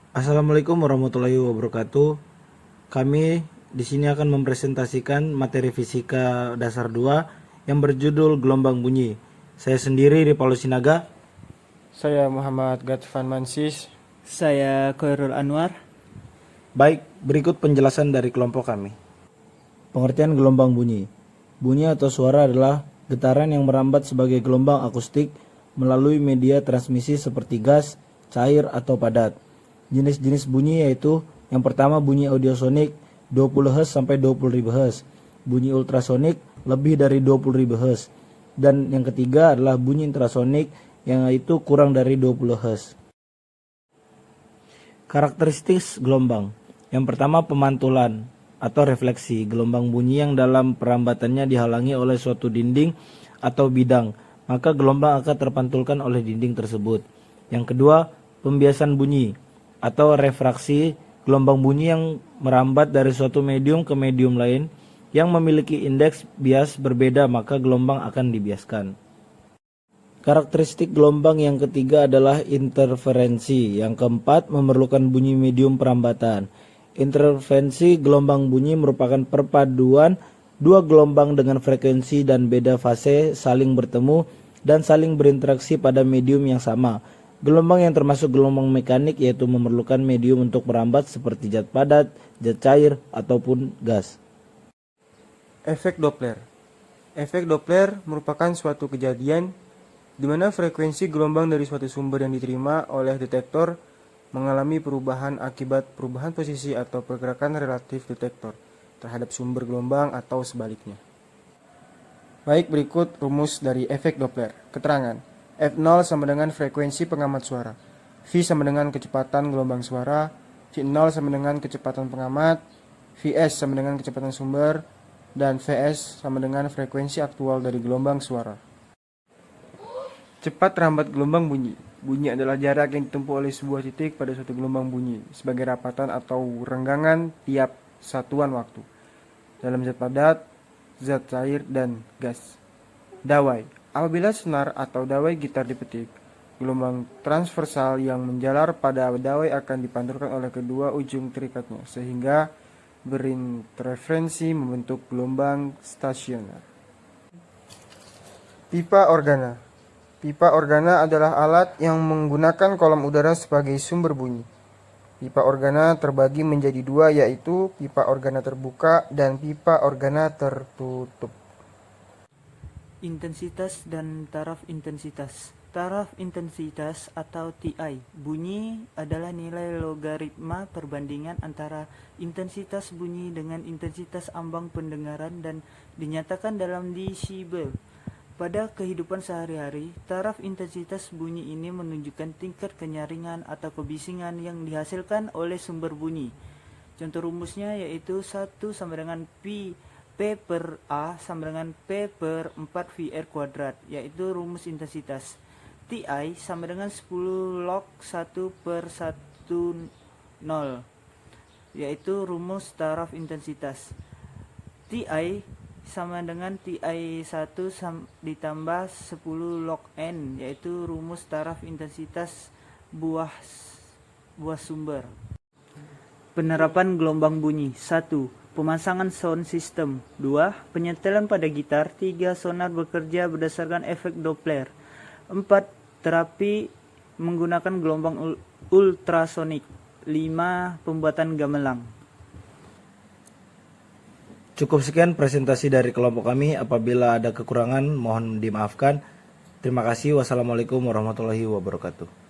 Assalamualaikum warahmatullahi wabarakatuh. Kami di sini akan mempresentasikan materi fisika dasar 2 yang berjudul gelombang bunyi. Saya sendiri Ripalu Sinaga. Saya Muhammad Gatfan Mansis. Saya Khairul Anwar. Baik, berikut penjelasan dari kelompok kami. Pengertian gelombang bunyi. Bunyi atau suara adalah getaran yang merambat sebagai gelombang akustik melalui media transmisi seperti gas, cair, atau padat. Jenis-jenis bunyi yaitu yang pertama bunyi audiosonik 20 Hz sampai 20.000 Hz, bunyi ultrasonik lebih dari 20.000 Hz, dan yang ketiga adalah bunyi infrasonik yang yaitu kurang dari 20 Hz. Karakteristik gelombang. Yang pertama pemantulan atau refleksi, gelombang bunyi yang dalam perambatannya dihalangi oleh suatu dinding atau bidang, maka gelombang akan terpantulkan oleh dinding tersebut. Yang kedua, pembiasan bunyi atau refraksi, gelombang bunyi yang merambat dari suatu medium ke medium lain yang memiliki indeks bias berbeda, maka gelombang akan dibiaskan. Karakteristik gelombang yang ketiga adalah interferensi. Yang keempat, memerlukan bunyi medium perambatan. Interferensi gelombang bunyi merupakan perpaduan dua gelombang dengan frekuensi dan beda fase saling bertemu dan saling berinteraksi pada medium yang sama. Gelombang yang termasuk gelombang mekanik yaitu memerlukan medium untuk merambat seperti zat padat, zat cair, ataupun gas. Efek Doppler. Efek Doppler merupakan suatu kejadian di mana frekuensi gelombang dari suatu sumber yang diterima oleh detektor mengalami perubahan akibat perubahan posisi atau pergerakan relatif detektor terhadap sumber gelombang atau sebaliknya. Baik, berikut rumus dari efek Doppler. Keterangan. F0 sama dengan frekuensi pengamat suara. V sama dengan kecepatan gelombang suara. V0 sama dengan kecepatan pengamat. Vs sama dengan kecepatan sumber. Dan Vs sama dengan frekuensi aktual dari gelombang suara. Cepat rambat gelombang bunyi. Bunyi adalah jarak yang ditempuh oleh sebuah titik pada suatu gelombang bunyi sebagai rapatan atau renggangan tiap satuan waktu dalam zat padat, zat cair, dan gas. Dawai. Apabila senar atau dawai gitar dipetik, gelombang transversal yang menjalar pada dawai akan dipantulkan oleh kedua ujung terikatnya sehingga berinterferensi membentuk gelombang stasioner. Pipa organa. Pipa organa adalah alat yang menggunakan kolom udara sebagai sumber bunyi. Pipa organa terbagi menjadi dua, yaitu pipa organa terbuka dan pipa organa tertutup. Intensitas dan taraf intensitas. Taraf intensitas atau TI. Bunyi adalah nilai logaritma perbandingan antara intensitas bunyi dengan intensitas ambang pendengaran dan dinyatakan dalam desibel. Pada kehidupan sehari-hari, taraf intensitas bunyi ini menunjukkan tingkat kenyaringan atau kebisingan yang dihasilkan oleh sumber bunyi. Contoh rumusnya yaitu 1 sama dengan P per A sama dengan P per 4 VR kuadrat, yaitu rumus intensitas. TI sama dengan 10 log 1 per 10, yaitu rumus taraf intensitas. TI sama dengan TI 1 ditambah 10 log N, yaitu rumus taraf intensitas buah sumber. Penerapan gelombang bunyi. 1. Pemasangan sound system. 2. Penyetelan pada gitar. 3. Sonar bekerja berdasarkan efek Doppler. 4. Terapi menggunakan gelombang ultrasonik. 5. Pembuatan gamelan. Cukup sekian presentasi dari kelompok kami. Apabila ada kekurangan mohon dimaafkan. Terima kasih. Wassalamualaikum warahmatullahi wabarakatuh.